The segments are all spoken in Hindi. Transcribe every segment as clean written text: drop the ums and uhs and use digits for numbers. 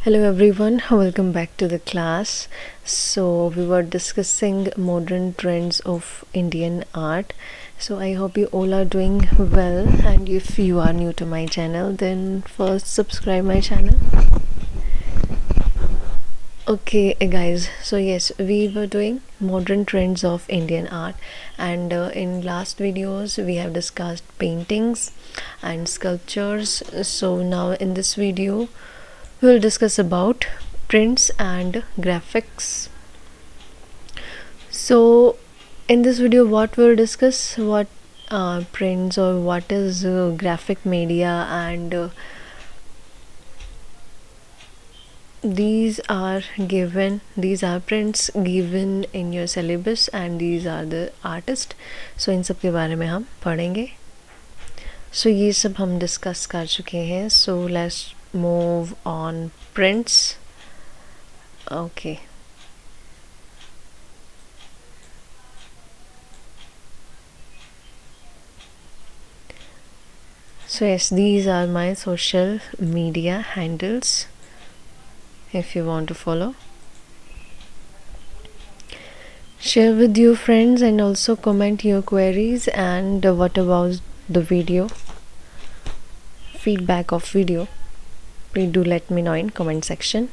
Hello everyone, welcome back to the class. So we were discussing modern trends of Indian art. So I hope you all are doing well, and if you are new to my channel, then first subscribe my channel. Okay guys, so yes, we were doing modern trends of Indian art, and in last videos we have discussed paintings and sculptures. So now in this video we'll discuss about prints and graphics. So in this video what we'll discuss, what prints or what is graphic media, and these are prints given in your syllabus, and these are the artists. So इन सब के बारे में हम पढ़ेंगे. So ये सब हम डिस्कस कर चुके हैं. So let's move on prints. Okay. So yes, these are my social media handles if you want to follow. Share with your friends and also comment your queries, and what about the video, feedback of video, please do let me know in comment section.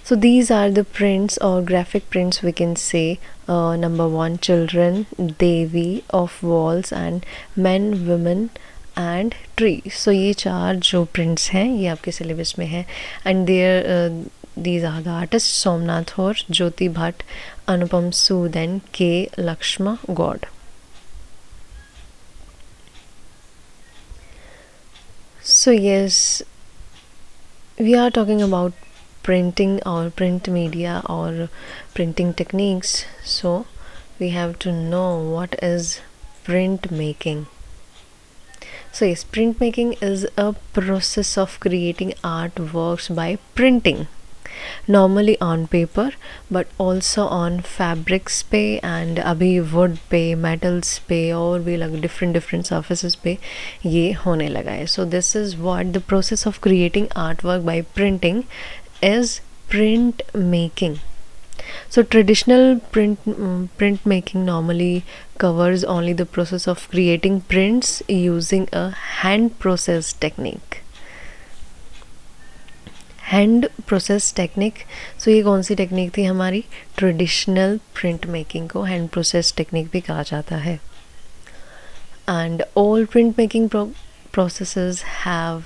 So these are the prints or graphic prints, we can say. Number 1, children, Devi, of walls, and men, women and tree. So ये 4 जो prints हैं ये आपके syllabus में हैं, and these are the artists: Somnath Hor, Jyoti Bhatt, Anupam Sood and K. Lakshma God. So yes, we are talking about printing or print media or printing techniques. So we have to know what is print making. So yes, printmaking is a process of creating artworks by printing, normally on paper but also on fabrics पे, and अभी wood पे, metals पे और भी different surfaces पे ये होने लगा है. So this is what the process of creating artwork by printing is, print making. So traditional print making normally covers only the process of creating prints using a hand process technique. Hand process technique. So ये कौन सी टेक्निक थी हमारी? ट्रेडिशनल प्रिंट मेकिंग को हैंड प्रोसेस टेक्निक भी कहा जाता है. And all print making processes have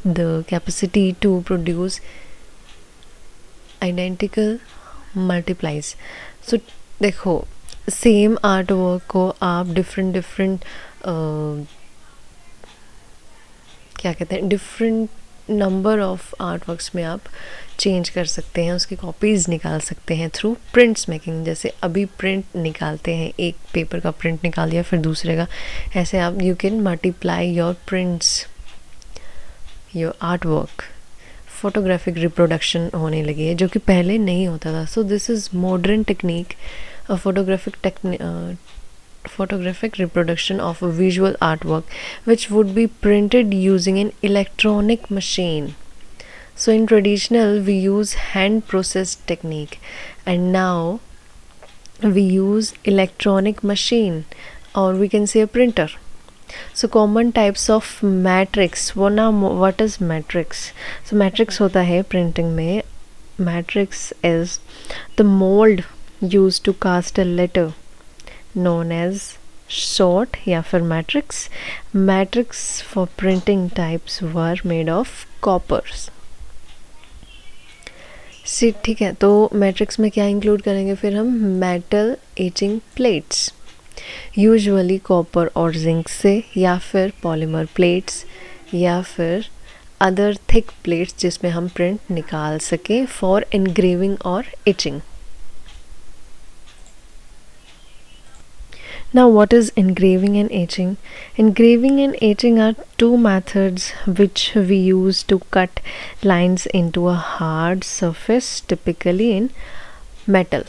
the capacity to produce identical multiples. So देखो, सेम आर्ट वर्क को आप डिफरेंट क्या कहते हैं, different number of art works में आप चेंज कर सकते हैं, उसकी कॉपीज़ निकाल सकते हैं थ्रू प्रिंट्स मेकिंग. जैसे अभी प्रिंट निकालते हैं, एक पेपर का प्रिंट निकाल दिया फिर दूसरे का, ऐसे आप you can multiply your prints, your art work. Photographic reproduction होने लगी है जो कि पहले नहीं होता था. सो this is modern technique, photographic reproduction of a visual artwork which would be printed using an electronic machine. So in traditional we use hand process technique, and now we use electronic machine, or we can say a printer. So common types of matrix. What is matrix? So matrix होता है printing में. Matrix is the mold used to cast a letter, known as short या फिर matrix. Matrix for printing types were made of coppers. ठीक है, तो मैट्रिक्स में क्या इंक्लूड करेंगे फिर हम? Metal etching plates, usually copper और जिंक से, या फिर पॉलीमर प्लेट्स, या फिर अदर थिक प्लेट्स जिसमें हम प्रिंट निकाल सकें फॉर एनग्रेविंग और etching. Now what is engraving and etching? Engraving and etching are two methods which we use to cut lines into a hard surface, typically in metal.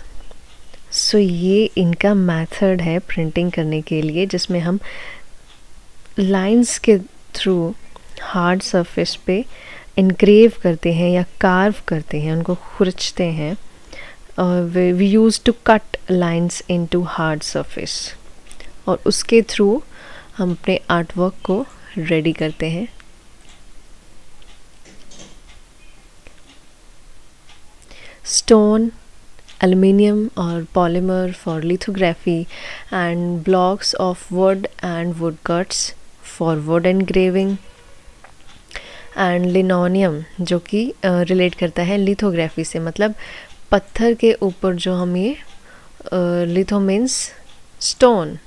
So ये इनका मेथड है प्रिंटिंग करने के लिए, जिसमें हम लाइंस के थ्रू हार्ड सरफेस पे एनग्रेव करते हैं या कार्व करते हैं, उनको खुरचते हैं, we use to cut lines into hard surface, और उसके थ्रू हम अपने आर्ट वर्क को रेडी करते हैं. Stone, aluminium or polymer for lithography, and blocks of wood and woodcuts for wood engraving, and linoleum जो कि रिलेट करता है लिथोग्राफी से, मतलब पत्थर के ऊपर जो हम ये litho means stone.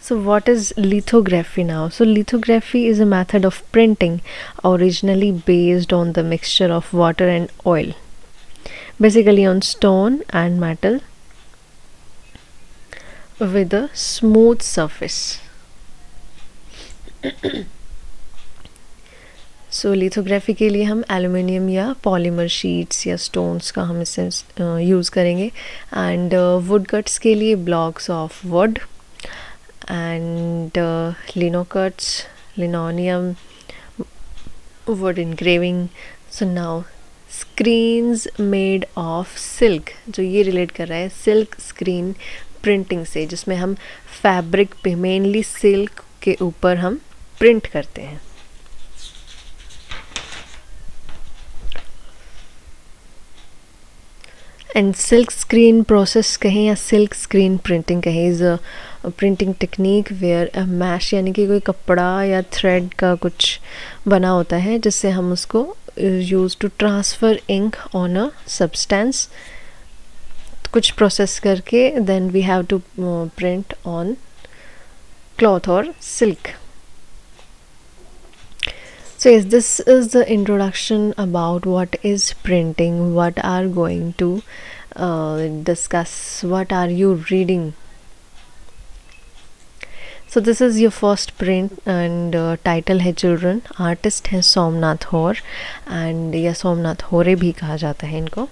So what is lithography now? So lithography is a method of printing originally based on the mixture of water and oil, basically on stone and metal with a smooth surface. So lithography के लिए हम एल्युमिनियम या पॉलीमर शीट्स या स्टोन्स का हम इसे यूज़ करेंगे, एंड वुड कट्स के लिए blocks of would, and lino cuts, linoleum, wood engraving. So now screens made of silk, जो ये रिलेट कर रहा है सिल्क स्क्रीन प्रिंटिंग से, जिसमें हम फैब्रिक पे मेनली सिल्क के ऊपर हम प्रिंट करते हैं. एंड सिल्क स्क्रीन प्रोसेस कहें या सिल्क स्क्रीन प्रिंटिंग कहें, is a printing technique where a mesh, यानी कि कोई कपड़ा या थ्रेड का कुछ बना होता है जिससे हम उसको use to transfer ink on a substance, कुछ प्रोसेस करके then we have to print on cloth और silk. So yes, this is the introduction about what is printing, what are going to discuss, what are you reading. So this is your first print, and title है Children, artist है सोमनाथ होर, and या सोमनाथ होरे भी कहा जाता है इनको,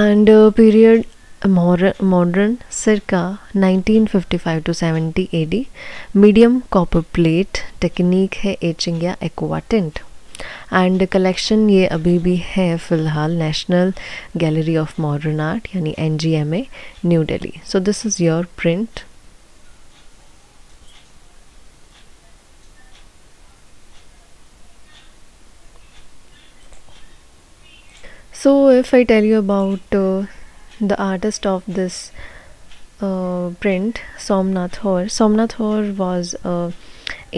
and period modern circa 1955 to 70 AD, medium copper plate, technique है एचिंग या एक्वाटिंट, एंड कलेक्शन ये अभी भी है फ़िलहाल national gallery of modern art यानी NGMA New Delhi. So this is your print. So if I tell you about the artist of this print, Somnath Hoare. Somnath Hoare was a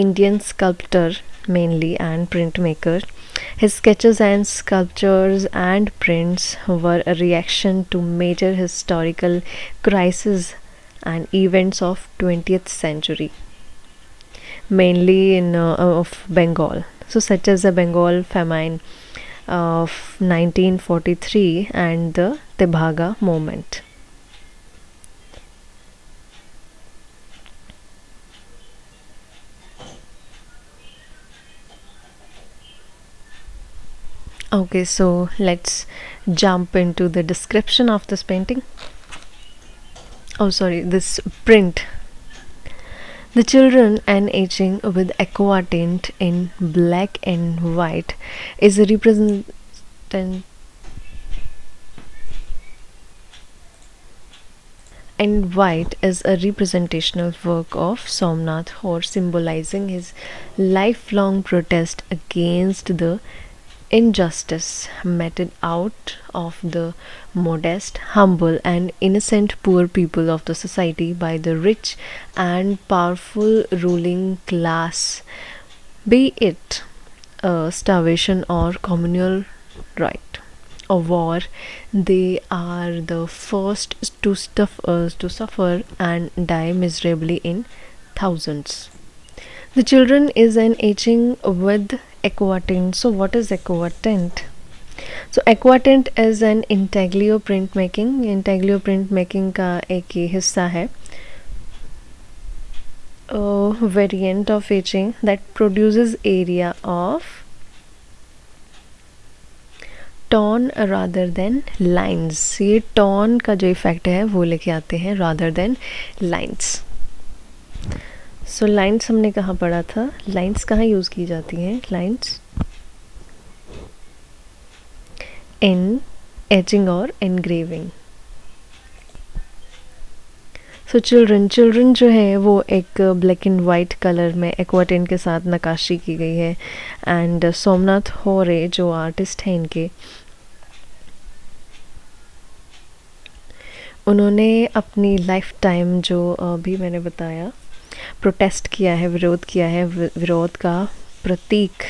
Indian sculptor mainly and printmaker. His sketches and sculptures and prints were a reaction to major historical crises and events of 20th century, mainly in of Bengal. So such as the Bengal famine of 1943 and the Tebhaga movement. Okay, so let's jump into the description of this painting. Oh, sorry, this print. The children and etching with aqua tint in black and white is a representational work of Somnath Hoare, symbolizing his lifelong protest against the injustice meted out of the modest, humble, and innocent poor people of the society by the rich and powerful ruling class, be it starvation or communal right or war. They are the first to suffer and die miserably in thousands. The children is an etching with aqua tint. So what is aqua tint? So aqua tint is an intaglio printmaking. Intaglio printmaking का एक ये हिस्सा है, a variant of etching that produces area of tone rather than lines. ये tone का जो इफेक्ट है वो लेके आते हैं rather than lines. सो लाइन्स हमने कहाँ पढ़ा था, लाइन्स कहाँ यूज़ की जाती हैं, लाइन्स इन एचिंग और एनग्रेविंग। सो चिल्ड्रन जो है वो एक ब्लैक एंड वाइट कलर में एक्वाटिन के साथ नक्काशी की गई है। एंड सोमनाथ होरे जो आर्टिस्ट हैं इनके, उन्होंने अपनी लाइफ टाइम जो अभी मैंने बताया प्रोटेस्ट किया है, विरोध किया है, विरोध का प्रतीक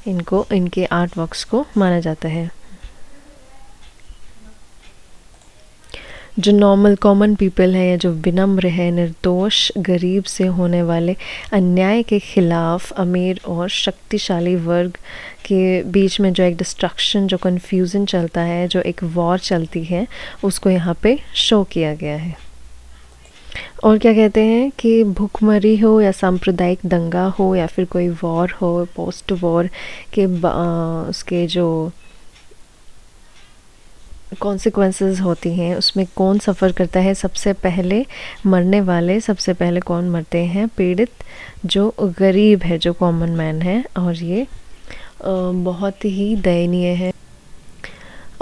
इनको, इनके आर्ट वर्क्स को माना जाता है। जो नॉर्मल कॉमन पीपल है, जो विनम्र है, निर्दोष गरीब से होने वाले अन्याय के खिलाफ अमीर और शक्तिशाली वर्ग के बीच में जो एक डिस्ट्रक्शन, जो कन्फ्यूज़न चलता है, जो एक वॉर चलती है, उसको यहाँ पे शो किया गया है। और क्या कहते हैं कि भूखमरी हो या सांप्रदायिक दंगा हो या फिर कोई वॉर हो, पोस्ट वॉर के उसके जो कॉन्सिक्वेंसेस होती हैं उसमें कौन सफ़र करता है, सबसे पहले मरने वाले, सबसे पहले कौन मरते हैं, पीड़ित जो गरीब है, जो कॉमन मैन है। और ये बहुत ही दयनीय है।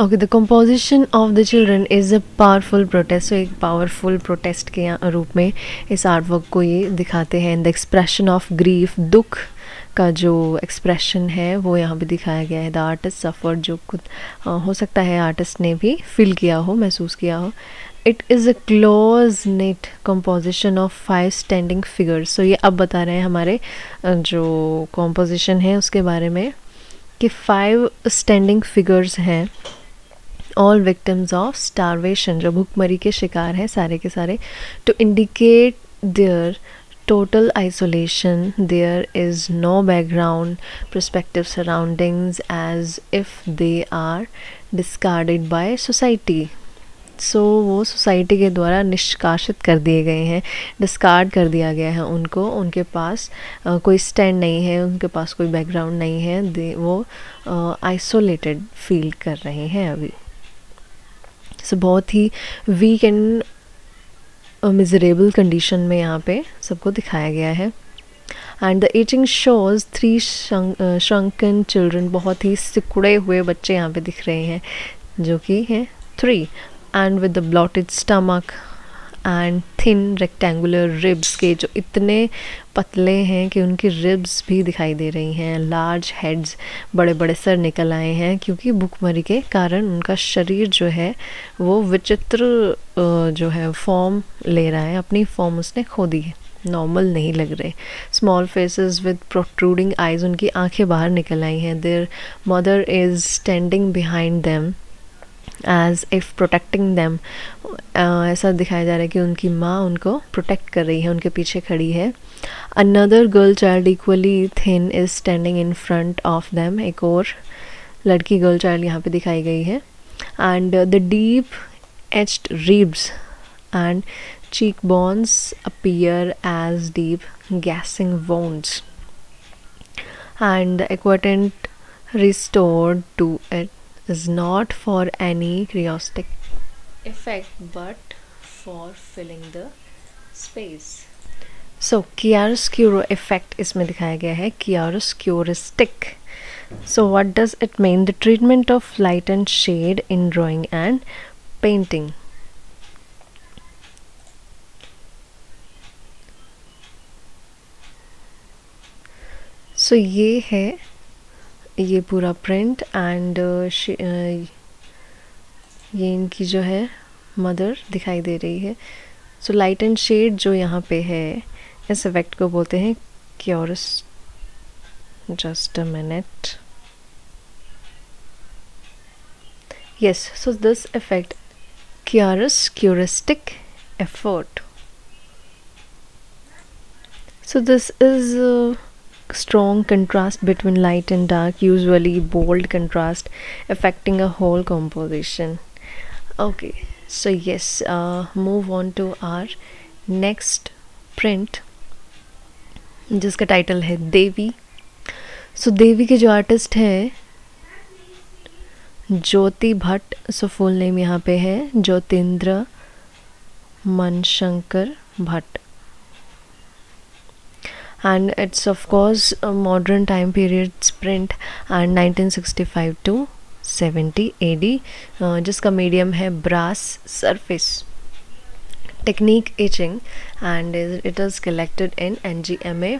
Okay, the composition of the children is a powerful protest. तो एक पावरफुल प्रोटेस्ट के रूप में इस आर्ट वर्क को ये दिखाते हैं। द एक्सप्रेशन ऑफ ग्रीफ, दुख का जो एक्सप्रेशन है वो यहाँ पे दिखाया गया है। द आर्टिस्ट सफ़र, जो खुद हो सकता है आर्टिस्ट ने भी फील किया हो, महसूस किया हो। It is a close knit composition of 5 standing figures. So ये अब बता रहे हैं हमारे जो कंपोजिशन है उसके बारे में कि 5 स्टैंडिंग फिगर्स हैं, ऑल विक्टिम्स ऑफ स्टारवेशन, जो भूखमरी के शिकार हैं सारे के सारे, to indicate their total isolation. There is no background, perspective surroundings, as if they are discarded by society. So वो सोसाइटी के द्वारा निष्कासित कर दिए गए हैं, डिस्कार्ड कर दिया गया है उनको, उनके पास कोई स्टैंड नहीं है, उनके पास कोई बैकग्राउंड नहीं है, वो आइसोलेटेड फील कर रहे हैं अभी। सो बहुत ही वीक एंड मिजरेबल कंडीशन में यहाँ पे सबको दिखाया गया है। And the etching shows 3 shrunken children, बहुत ही सिकुड़े हुए बच्चे यहाँ पे दिख रहे हैं, जो कि हैं 3, and with the blotted stomach and thin rectangular ribs के, जो इतने पतले हैं कि उनकी रिब्स भी दिखाई दे रही हैं। लार्ज हेड्स, बड़े बड़े सर निकल आए हैं, क्योंकि भूखमरी के कारण उनका शरीर जो है वो विचित्र जो है फॉर्म ले रहा है, अपनी फॉर्म उसने खो दी है, नॉर्मल नहीं लग रहे। Small faces with protruding eyes, उनकी आंखें बाहर निकल आई हैं। Their mother is standing behind them as if protecting them. ऐसा दिखाया जा रहा है कि उनकी माँ उनको प्रोटेक्ट कर रही है, उनके पीछे खड़ी है। Another girl child equally thin is standing in front of them, एक और लड़की गर्ल चाइल्ड यहाँ पे दिखाई गई है। And the deep etched ribs and cheek bones appear as deep gashing wounds, and aquatint restored to it is not for any chiastic effect but for filling the space. So chiaroscuro effect इसमें दिखाया गया है, chiaroscuristic. So what does it mean? The treatment of light and shade in drawing and painting. So ये है ये पूरा प्रिंट, एंड ये इनकी जो है मदर दिखाई दे रही है। सो लाइट एंड शेड जो यहाँ पे है, इस इफेक्ट को बोलते हैं क्योरस। Just a minute, yes, so this effect chiaroscuristic effort. So this is strong contrast between light and dark, usually bold contrast affecting a whole composition. Okay, so yes, move on to our next print जिसका टाइटल है देवी। सो देवी के जो आर्टिस्ट हैं ज्योति भट्ट, सो फुल नेम यहाँ पे है Jyotindra मनशंकर Bhatt. and it's of course a modern time period print and 1965 to 70 AD, जिसका मीडियम है brass surface technique etching, and it is collected in NGMA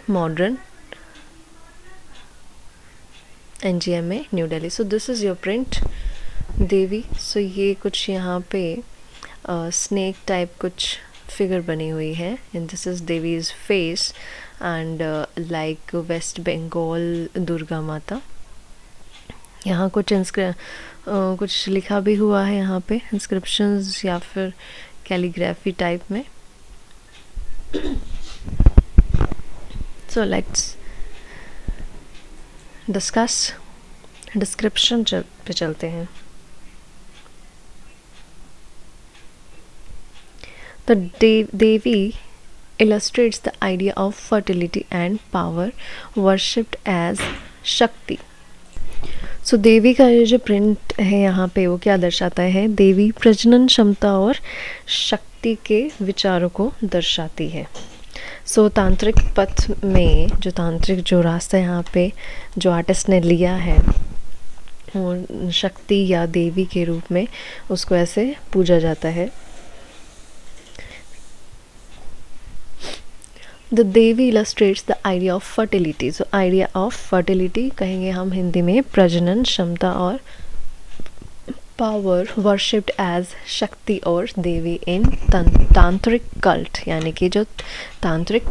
New Delhi. So this is your print Devi. So ये कुछ यहाँ पे स्नेक टाइप कुछ फिगर बनी हुई है, and this is Devi's face and like West Bengal Durga माता. यहाँ कुछ कुछ लिखा भी हुआ है यहाँ पे, इंस्क्रिप्शंस या फिर कैलीग्राफी टाइप में. So let's discuss. डिस्क्रिप्शन पे चलते हैं. The Devi illustrates the idea of fertility and power worshipped as Shakti. So देवी का ये जो प्रिंट है यहाँ पे वो क्या दर्शाता है? देवी प्रजनन क्षमता और शक्ति के विचारों को दर्शाती है. सो तांत्रिक पथ में जो तांत्रिक जो रास्ता यहाँ पे जो आर्टिस्ट ने लिया है, शक्ति या देवी के रूप में उसको ऐसे पूजा जाता है. The Devi illustrates the idea of fertility. So idea of fertility कहेंगे हम हिंदी में प्रजनन क्षमता और power worshipped as शक्ति और देवी in तांत्रिक कल्ट, यानी कि जो तांत्रिक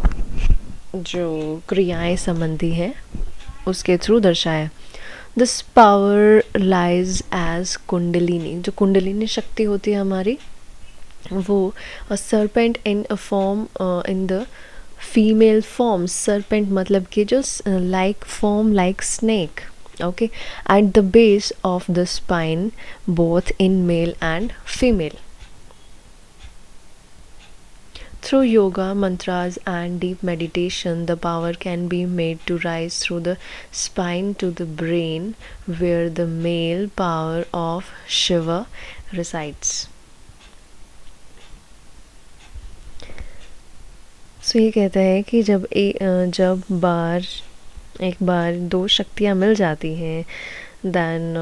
जो क्रियाएं संबंधी हैं उसके थ्रू दर्शाया. This power lies as kundalini. जो कुंडलिनी शक्ति होती है हमारी, वो a serpent in a form in the female form. Serpent मतलब कि जो like form like snake, okay, at the base of the spine both in male and female. Through yoga mantras and deep meditation, the power can be made to rise through the spine to the brain, where the male power of Shiva resides. सो ये कहता है कि जब एक बार दो शक्तियाँ मिल जाती हैं, देन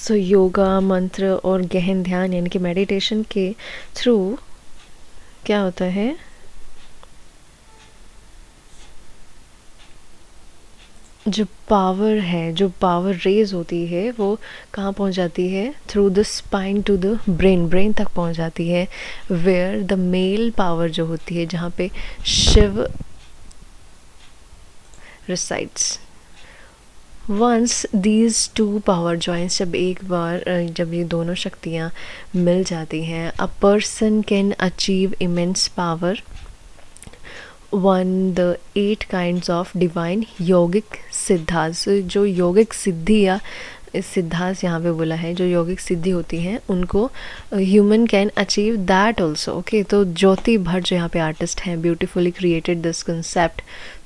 सो योगा मंत्र और गहन ध्यान यानी कि मेडिटेशन के थ्रू क्या होता है, जो पावर है, जो पावर रेज होती है वो कहाँ पहुँच जाती है? Through the spine to the brain तक पहुँच जाती है, वेयर द मेल पावर जो होती है, जहाँ पे Shiva resides. Once these two power joins, जब ये दोनों शक्तियाँ मिल जाती हैं, a person can achieve immense power. One the 8 kinds of divine yogic siddhas. जो योगिक सिद्धि या सिद्धास यहाँ पे बोला है, जो योगिक सिद्धि होती हैं उनको human can achieve that also. Okay, तो ज्योति भट्ट जो यहाँ पे आर्टिस्ट हैं beautifully created this concept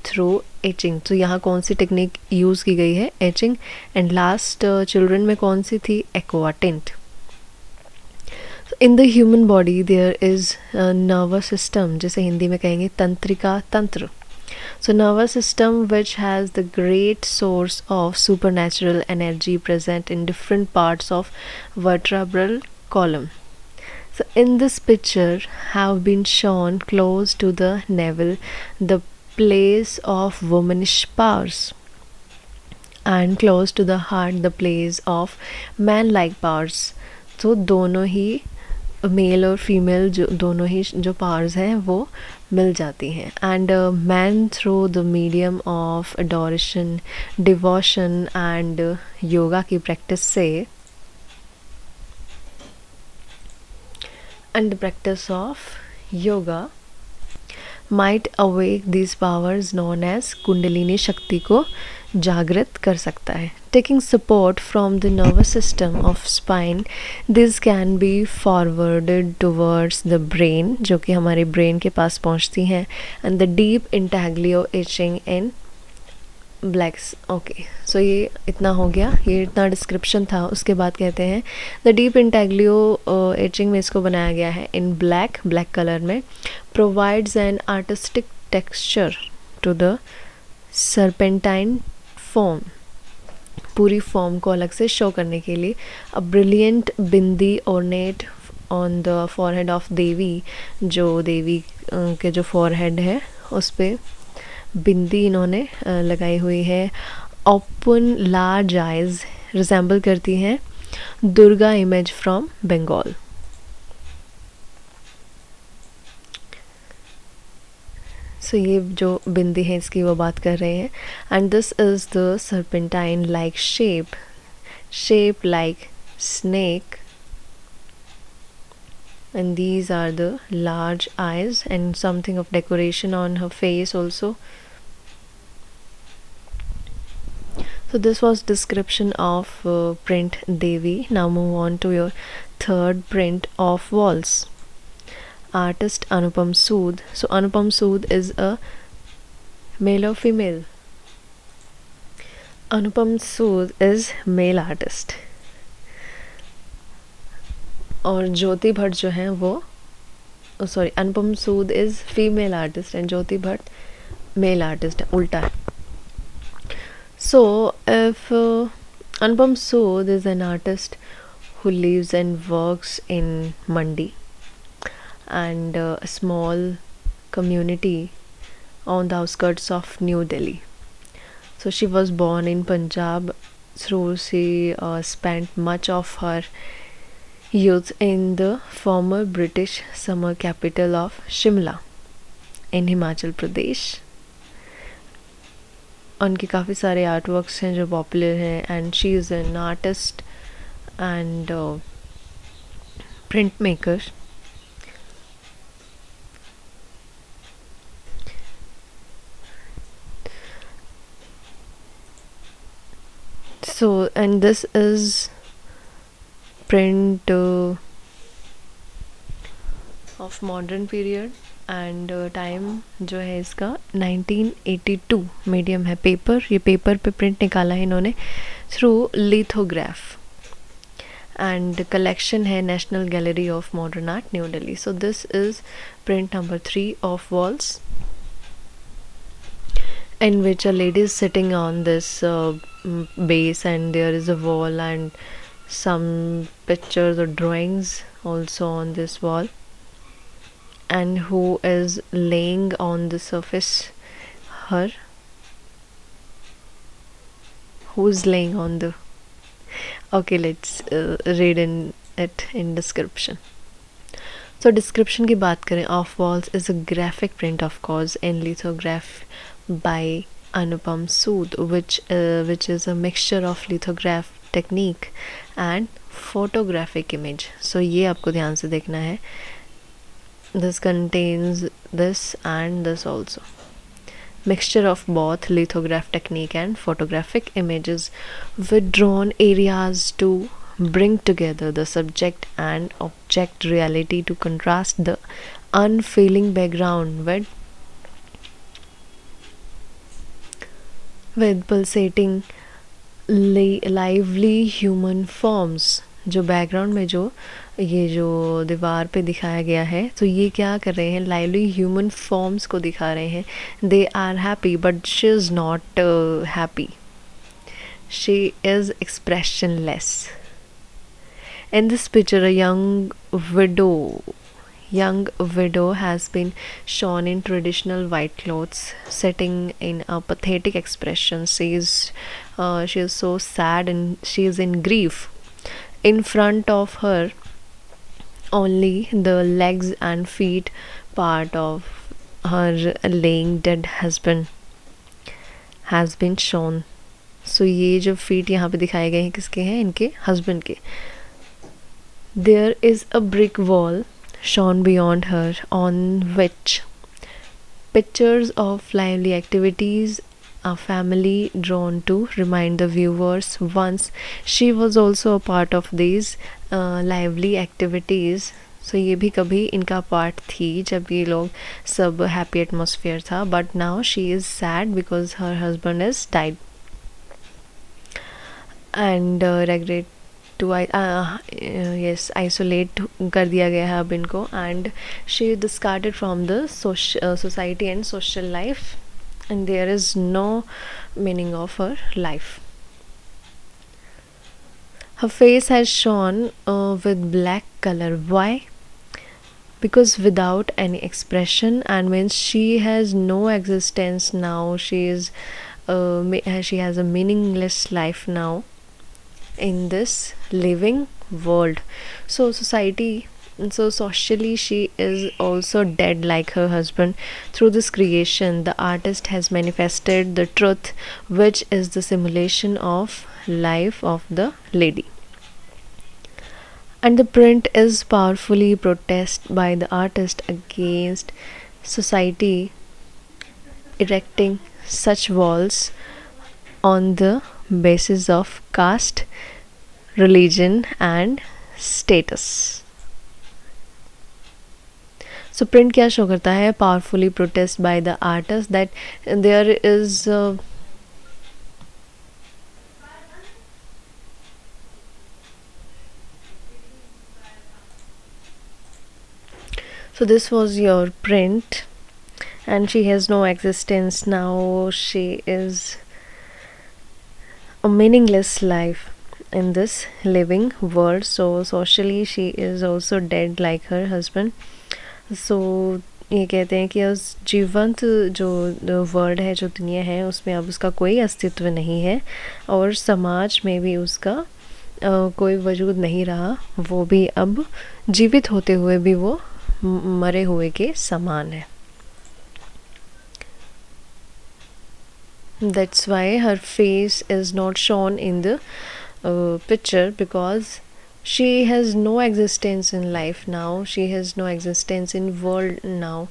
through etching. तो यहाँ कौन सी टेक्निक यूज़ की गई है? एचिंग. एंड लास्ट चिल्ड्रन में कौन सी थी? Aquatint. In the human body there is nervous system, जिसे हिंदी में कहेंगे तंत्रिका तंत्र. So nervous system which has the great source of supernatural energy present in different parts of vertebral column. So in this picture have been shown close to the navel the place of womanish powers, and close to the heart the place of man-like powers. तो दोनों ही मेल और फीमेल जो दोनों ही जो पावर्स हैं वो मिल जाती हैं. And man through the medium of Adoration, devotion and yoga की प्रैक्टिस से and the practice of yoga might awake these powers known as kundalini shakti को जागृत कर सकता है. Taking support from the nervous system of spine, this can be forwarded towards the brain, जो कि हमारे ब्रेन के पास पहुंचती हैं, and the deep intaglio etching in blacks. Okay, so ये इतना हो गया, ये इतना डिस्क्रिप्शन था। उसके बाद कहते हैं द डीप इंटैग्लियो एचिंग में इसको बनाया गया है इन ब्लैक कलर में, provides an artistic texture to the serpentine form, पूरी फॉर्म को अलग से शो करने के लिए। A brilliant bindi ornate on the forehead of Devi, जो देवी के जो फॉरहेड है उस पर बिंदी इन्होंने लगाई हुई है। ओपन लार्ज आइज रिजेंबल करती हैं दुर्गा इमेज फ्रॉम बंगाल। सो ये जो बिंदी है इसकी वो बात कर रहे हैं। And this is the serpentine like shape like snake, and these are the large eyes and something of decoration on her face also. So this was description of print Devi. Now move on to your third print of walls. Artist Anupam Sood. So Anupam Sood is a male or female? Anupam Sood is male artist. और ज्योति भट्ट जो हैं वो sorry Anupam Sood is female artist and Jyoti Bhatt male artist है, उल्टा है। So if Anupam Sood is an artist who lives and works in Mandi and a small community on the outskirts of New Delhi. So she was born in Punjab, so she spent much of her youth in the former British summer capital of Shimla in Himachal Pradesh. उनके काफ़ी सारे आर्ट वर्क्स हैं जो पॉपुलर हैं and she is an artist and print maker. So and this is print of modern period and time जो है इसका 1982. मीडियम है पेपर. ये पेपर पे प्रिंट निकाला है इन्होंने थ्रू लिथोग्राफ एंड कलेक्शन है national gallery of modern art new Delhi. So this is print number 3 of walls in which a lady is sitting on this base and there is a wall and some pictures or drawings also on this wall, and who is laying on the surface, her who's laying on the okay, let's read in it in description. So description की बात करें, off walls is a graphic print of course in lithograph by Anupam Sood, which is a mixture of lithograph technique and photographic image. So ये आपको ध्यान से देखना है. This contains this and this also. Mixture of both lithograph technique and photographic images with drawn areas to bring together the subject and object reality to contrast the unfailing background with pulsating lively human forms. जो बैकग्राउंड में जो ये जो दीवार पे दिखाया गया है, तो ये क्या कर रहे हैं, लाइवली ह्यूमन फॉर्म्स को दिखा रहे हैं. They are happy but she is not happy, she is expressionless. In this picture, a young widow has been shown in traditional white clothes, sitting in a pathetic expression. She is so sad and she is in grief. In front of her, only the legs and feet part of her laying dead husband has been shown. So ये जो feet यहाँ पे दिखाए गए हैं किसके हैं, इनके husband के. There is a brick wall shown beyond her, on which pictures of lively activities, a family drawn to remind the viewers once she was also a part of these lively activities. सो ये भी कभी इनका पार्ट थी जब ये लोग सब हैप्पी एटमॉस्फेयर था, but now she is sad because her husband is died and regret to yes isolate कर दिया गया है अब इनको, and she discarded from the society and social life, and there is no meaning of her life. Her face has shone with black color. Why? Because without any expression, and means she has no existence now. She has a meaningless life now in this living world. So socially she is also dead like her husband. Through this creation, the artist has manifested the truth, which is the simulation of life of the lady. And the print is powerfully protest by the artist against society erecting such walls on the basis of caste, religion and status. So print क्या शो करता है? Powerfully protest by the artist that there is so this was your print, and she has no existence now. She is a meaningless life in this living world. So socially she is also dead like her husband. सो ये कहते हैं कि उस जीवंत जो वर्ल्ड है, जो दुनिया है, उसमें अब उसका कोई अस्तित्व नहीं है और समाज में भी उसका कोई वजूद नहीं रहा. वो भी अब जीवित होते हुए भी वो मरे हुए के समान है. That's why her face is not shown in the picture, because she has no existence in life now. She has no existence in world now.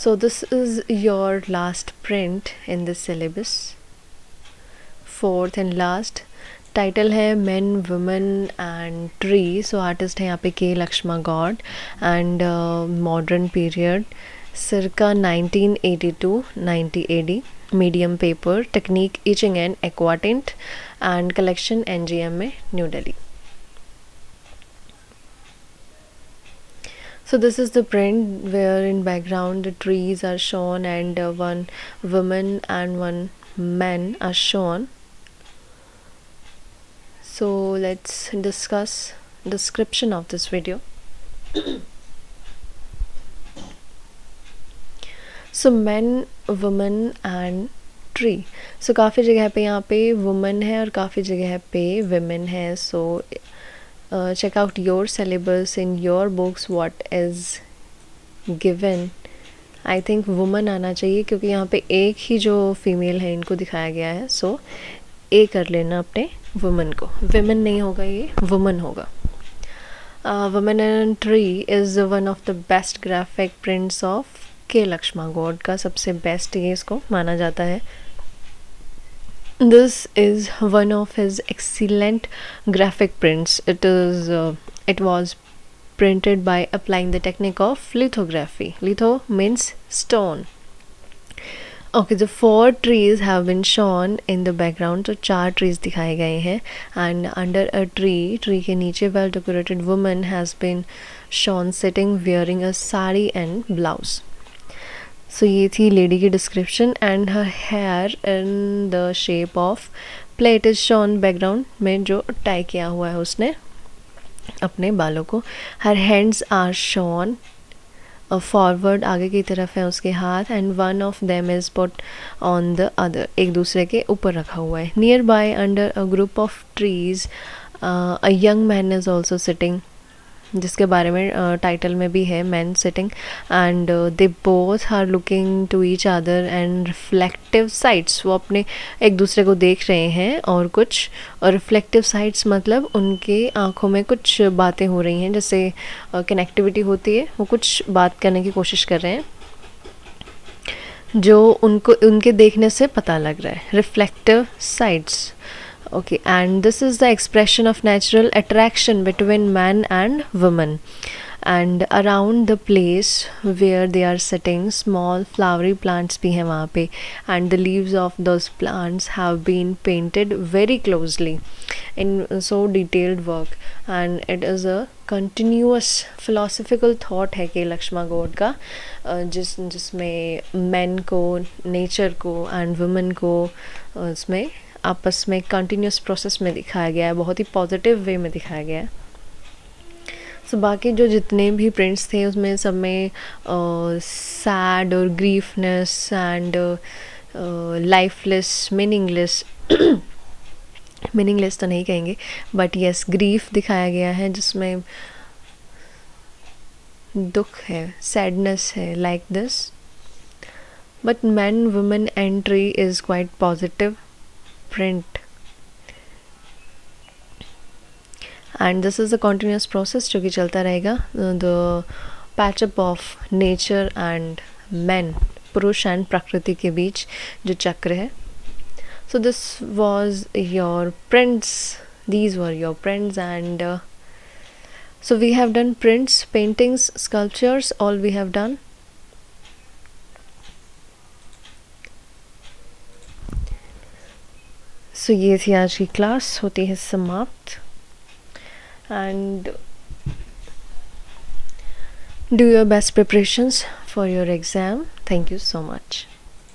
So this is your last print in this syllabus. Fourth and last title है Men, Women and Tree. So artist है यहाँ पे K Laxma Goud and modern period circa 1980 AD. Medium paper, technique etching and aquatint and collection NGM में New Delhi. So this is the print where in background the trees are shown and one woman and one man are shown. So let's discuss description of this video. So men, woman and tree. So काफ़ी जगह पे यहाँ पे woman है और काफ़ी जगह पे women है. So check out your syllabus in your books what is given. I think woman आना चाहिए क्योंकि यहाँ पे एक ही जो फीमेल है इनको दिखाया गया है. So ए कर लेना अपने woman को. women नहीं होगा, ये woman होगा. Woman and Tree is one of the best graphic prints of के लक्ष्मा गॉड का सबसे बेस्ट ये इसको माना जाता है. This is one of his excellent graphic prints. It was printed by applying the technique of lithography. Litho means stone. Okay, the 4 trees have been shown in the background. तो 4 trees दिखाए गए हैं and under a tree के नीचे well decorated woman has been shown sitting wearing a sari and blouse. So ये थी लेडी की description and her hair in the shape of plate is shown background में जो टाई किया हुआ है उसने अपने बालों को. Her hands are shown forward, आगे की तरफ है उसके हाथ and one of them is put on the other, एक दूसरे के ऊपर रखा हुआ है. Near by under a group of trees a young man is also sitting, जिसके बारे में टाइटल में भी है man sitting. And they both are looking to each other and reflective sides, वो अपने एक दूसरे को देख रहे हैं और कुछ रिफ्लेक्टिव साइड्स मतलब उनके आँखों में कुछ बातें हो रही हैं, जैसे कनेक्टिविटी होती है, वो कुछ बात करने की कोशिश कर रहे हैं जो उनको उनके देखने से पता लग रहा है. Reflective sides Okay, and this is the expression of natural attraction between man and woman. And around the place where they are sitting, small flowery plants bhi hai wahan pe, and the leaves of those plants have been painted very closely in so detailed work. And it is a continuous philosophical thought है कि लक्ष्मा गौड का, जिसमें men को, nature को and women को इसमें आपस में कंटिन्यूस प्रोसेस में दिखाया गया है, बहुत ही पॉजिटिव वे में दिखाया गया है. सो बाकी जो जितने भी प्रिंट्स थे उसमें सब में सैड और ग्रीफनेस एंड लाइफलेस, मीनिंगलेस, मीनिंगलेस तो नहीं कहेंगे बट यस ग्रीफ दिखाया गया है, जिसमें दुख है, सैडनेस है, like this. But man women entry is quite positive print, and this is a continuous process जो कि चलता रहेगा. the patch-up of nature and men, पुरुष and प्रकृति के बीच जो चक्र है. so this was your prints, these were your prints, and so we have done prints, paintings, sculptures, all we have done. सो ये थी आज की क्लास, होती है समाप्त. And do your best preparations for your exam. Thank you so much.